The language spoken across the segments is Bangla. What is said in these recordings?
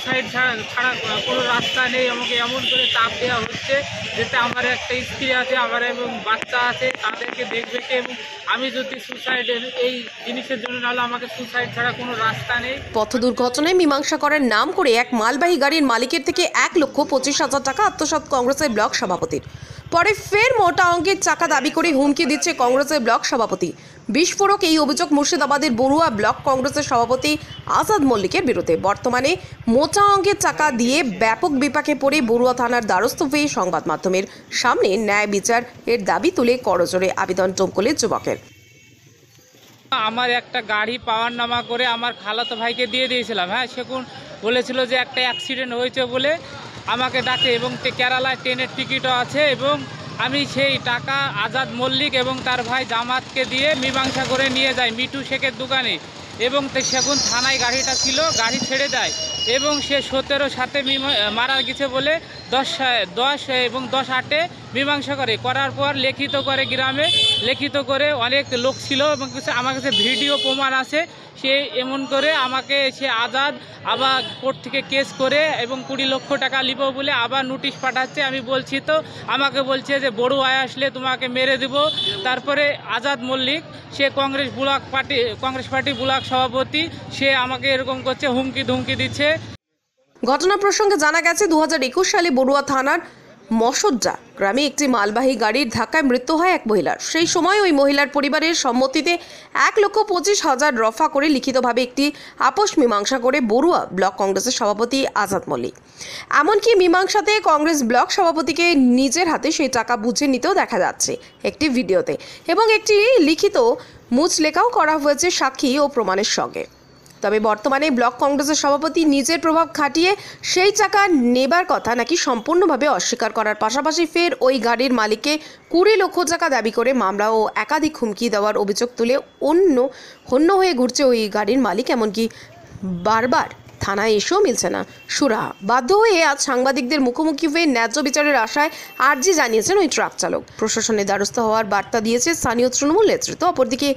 সুসাইড ছাড়া কোনো রাস্তা নেই, আমাকে এমন করে চাপ দেওয়া হচ্ছে যেতে আমার একটা স্ত্রী আছে, আমার এবং বাচ্চা আছে, তাদেরকে দেখবে কে, এবং আমি যদি সুসাইডের এই জিনিসের জন্য নাহলে আমাকে সুসাইড ছাড়া কোনো রাস্তা নেই। পথ দুর্ঘটনায় মীমাংসা করার নাম করে এক মালবাহী গাড়ির মালিকের থেকে 1,25,000 টাকা আত্মসাৎ কংগ্রেসের ব্লক সভাপতির। পরে ফের মোটা অঙ্কের টাকা দাবি করে হুমকি দিচ্ছে কংগ্রেসের ব্লক সভাপতি। বিস্ফোরক এই অভিযোগ মুর্শিদাবাদের বড়ুয়া ব্লক কংগ্রেসের সভাপতি আজাদ মল্লিকের বিরুদ্ধে। বর্তমানে মোটা অঙ্কের টাকা দিয়ে ব্যাপক বিপাকে পড়ে বড়ুয়া থানার দ্বারস্থ হয়ে সংবাদ মাধ্যমের সামনে ন্যায় বিচার এর দাবি তুলে করজোড়ে আবেদন টঙ্কলের যুবকের। আমার একটা গাড়ি পাওয়ার নামা করে আমার খালাতো ভাইকে দিয়ে দিয়েছিলাম। হ্যাঁ, সেখন বলেছিল যে একটা অ্যাক্সিডেন্ট হয়েছে বলে আমাকে ডাকে, এবং কেরালায় ট্রেনের টিকিটও আছে, এবং আমি সেই টাকা আজাদ মল্লিক এবং তার ভাই জামাতকে দিয়ে মীমাংসা করে নিয়ে যাই মিঠু শেখের দোকানে, এবং সেখন থানায় গাড়িটা ছিল, গাড়ি ছেড়ে দেয়, এবং সে 17 সাথে মারা গেছে বলে 10 এবং 10/8 মীমাংসা করার পর লিখিত করে, গ্রামে লিখিত করে, অনেক লোক ছিল এবং আমার কাছে ভিডিও প্রমাণ আছে। সে এমন করে আমাকে সে আজাদ আবার কোর্ট থেকে কেস করে এবং 20 লক্ষ টাকা নিব বলে আবার নোটিশ পাঠাচ্ছে। আমি বলছি তো, আমাকে বলছে যে বড়ুয়ায় আসলে তোমাকে মেরে দেব। তারপরে আজাদ মল্লিক, সে কংগ্রেস পার্টি ব্লক সভাপতি, সে আমাকে এরকম করছে, হুমকি ধুমকি দিচ্ছে। ঘটনা প্রসঙ্গে জানা গেছে 2021 সালে বড়ুয়া থানার মশজ্জা গ্রামে একটি মালবাহী গাড়ির ধাক্কায় মৃত্যু হয় এক মহিলার। সেই সময় ওই মহিলার পরিবারের সম্মতিতে 1,25,000 রফা করে লিখিতভাবে একটি আপোষ মীমাংসা করে বড়ুয়া ব্লক কংগ্রেসের সভাপতি আজাদ মল্লিক। এমনকি মীমাংসাতে কংগ্রেস ব্লক সভাপতিকে নিজের হাতে সেই টাকা বুঝে নিতেও দেখা যাচ্ছে একটি ভিডিওতে, এবং একটি লিখিত মুচলেখাও করা হয়েছে সাক্ষী ও প্রমাণের সঙ্গে। তবে বর্তমানে ব্লক কংগ্রেসের সভাপতি নিজের প্রভাব খাটিয়ে সেই টাকা নেবার কথা নাকি সম্পূর্ণভাবে অস্বীকার করার পাশাপাশি ফের ওই গাড়ির মালিককে 20 লক্ষ টাকা দাবি করে মামলা ও একাধিক হুমকি দেওয়ার অভিযোগ তুলে হন্য হয়ে ঘুরছে ওই গাড়ির মালিক। এমনকি বারবার থানায় এসেও মিলছে না সুরাহা। বাধ্য হয়ে আজ সাংবাদিকদের মুখোমুখি হয়ে ন্যায্য বিচারের আশায় আর্জি জানিয়েছেন ওই ট্রাক চালক। প্রশাসনের দ্বারস্থ হওয়ার বার্তা দিয়েছে স্থানীয় তৃণমূল নেতৃত্ব। অপরদিকে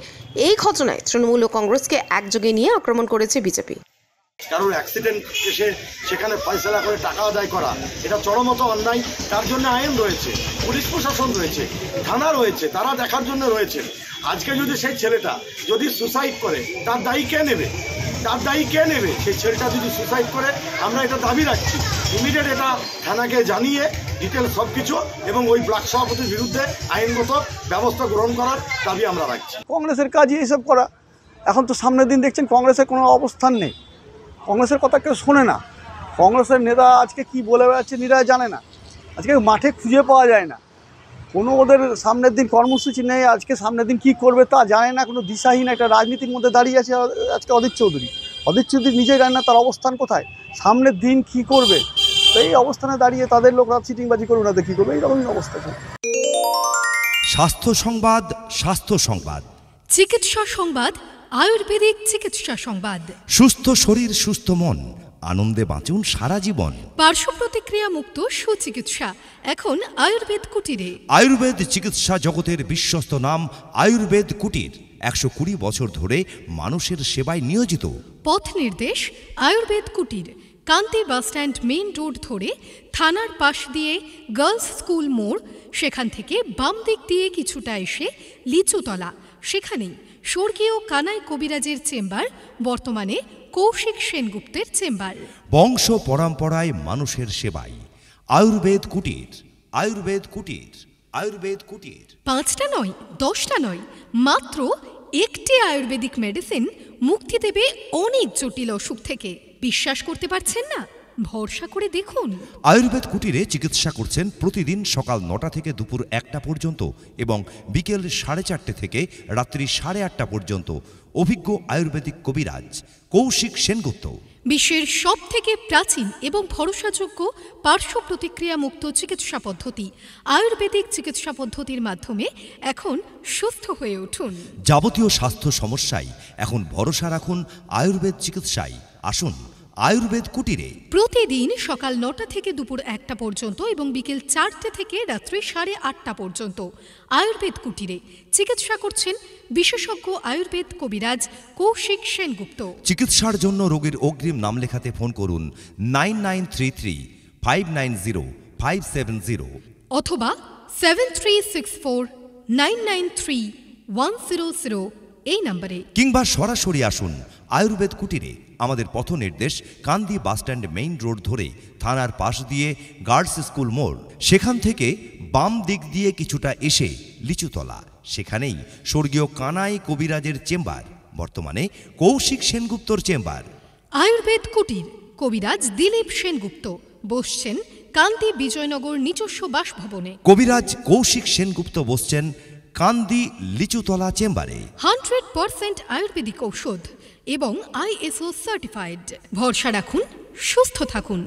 এই ঘটনায় তৃণমূল ও কংগ্রেসকে একযোগে নিয়ে আক্রমণ করেছে বিজেপি। কারণ অ্যাক্সিডেন্ট এসে সেখানে ফয়সালা করে টাকা আদায় করা, এটা চরমত অন্যায়। তার জন্য আইন রয়েছে, পুলিশ প্রশাসন রয়েছে, থানা রয়েছে, তারা দেখার জন্য রয়েছে। আজকে যদি সেই ছেলেটা যদি সুসাইড করে, তার দায়ী কে নেবে? সেই ছেলেটা যদি সুসাইড করে, আমরা এটা দাবি রাখছি ইমিডিয়েট এটা থানাকে জানিয়ে ডিটেলস সব কিছু, এবং ওই ব্লক সভাপতির বিরুদ্ধে আইনগত ব্যবস্থা গ্রহণ করার দাবি আমরা রাখছি। কংগ্রেসের কাজই এইসব করা। এখন তো সামনের দিন দেখছেন কংগ্রেসের কোনো অবস্থান নেই, কংগ্রেসের কথা কেউ শোনে না। কংগ্রেসের নেতা আজকে কি বলে বেড়াচ্ছে নিরায় জানে না, আজকে মাঠে খুঁজে পাওয়া যায় না, কোনো ওদের সামনের দিন কর্মসূচি নেই। আজকে সামনের দিন কি করবে তা জানে না, কোনো দিশাহীন একটা রাজনীতির মধ্যে দাঁড়িয়ে আছে আজকে অধীর চৌধুরী নিজেই জানে না তার অবস্থান কোথায়, সামনের দিন কি করবে। তো এই অবস্থানে দাঁড়িয়ে তাদের লোকরা সিটিংবাজি করবে না, তো কী করবে, এইরকমই অবস্থা। স্বাস্থ্য সংবাদ, চিকিৎসা সংবাদ, আয়ুর্বেদিক চিকিৎসা সংবাদ। সুস্থ শরীর সুস্থ মন, আনন্দে বাঁচুন সারা জীবন। পার্শ্ব প্রতিক্রিয়া মুক্ত সুচিকিৎসা এখন আয়ুর্বেদ কুটিরে। আয়ুর্বেদ চিকিৎসা জগতের বিশ্বস্ত নাম আয়ুর্বেদ কুটির 120 বছর ধরে মানুষের সেবায় নিয়োজিত। পথ নির্দেশ আয়ুর্বেদ কুটির, কান্তি বাসস্ট্যান্ড মেইন রোড ধরে থানার পাশ দিয়ে গার্লস স্কুল মোড়, সেখান থেকে বাম দিক দিয়ে কিছুটা এসে লিচুতলা, সেখানেই স্বর্গীয় কানাই কবিরাজের চেম্বার, বর্তমানে কৌশিক সেনগুপ্তের চেম্বার। বংশ পরম্পরায় মানুষের সেবায় আয়ুর্বেদ কুটির। 5টা নয়, 10টা নয়, মাত্র একটি আয়ুর্বেদিক মেডিসিন মুক্তি দেবে অনেক জটিল অসুখ থেকে। বিশ্বাস করতে পারছেন না? ভরসা করে দেখুন। আয়ুর্বেদ কুটিরে চিকিৎসা করছেন প্রতিদিন সকাল 9টা থেকে দুপুর 1টা পর্যন্ত এবং বিকেল 4:30 থেকে রাত্রি 8:30 পর্যন্ত অভিজ্ঞ আয়ুর্বেদিক কবিরাজ কৌশিক সেনগুপ্ত। বিশ্বের সবথেকে প্রাচীন এবং ভরসাযোগ্য পার্শ্ব প্রতিক্রিয়া মুক্ত চিকিৎসা পদ্ধতি আয়ুর্বেদিক চিকিৎসা পদ্ধতির মাধ্যমে এখন সুস্থ হয়ে উঠুন। যাবতীয় স্বাস্থ্য সমস্যায় এখন ভরসা রাখুন আয়ুর্বেদ চিকিৎসায়। আসুন আয়ুর্বেদ কুটিরে। প্রতিদিন সকাল 9টা থেকে দুপুর 1টা পর্যন্ত এবং বিকেল 4টে থেকে রাত্রি 8:30 পর্যন্ত আয়ুর্বেদ কুটিরে চিকিৎসা করছেন বিশেষজ্ঞ আয়ুর্বেদ কবিরাজ কৌশিক সেনগুপ্ত। চিকিৎসার জন্য রোগীর অগ্রিম নাম লেখাতে ফোন করুন 9933590570 অথবা 7364993100 এই নম্বরে, কিংবা সরাসরি আসুন আয়ুর্বেদ কুটিরে। আমাদের পথ নির্দেশ কান্দি বাসস্ট্যান্ড মেইন রোড ধরে থানার পাশ দিয়ে গার্লস স্কুল মোড়, সেখান থেকে বাম দিক দিয়ে কিছুটা এসে লিচুতলা, সেখানেই স্বর্গীয় কানাই কবিরাজের চেম্বার, বর্তমানে কৌশিক সেনগুপ্তর চেম্বার। আয়ুর্বেদ কুটির কবিরাজ দিলীপ সেনগুপ্ত বসছেন কান্দি বিজয়নগর নিজস্ব বাসভবনে। কবিরাজ কৌশিক সেনগুপ্ত বসছেন কান্দি লিচুতলা চেম্বারে। 100% আয়ুর্বেদিক ঔষধ এবং ISO সার্টিফাইড। ভরসা রাখুন, সুস্থ থাকুন।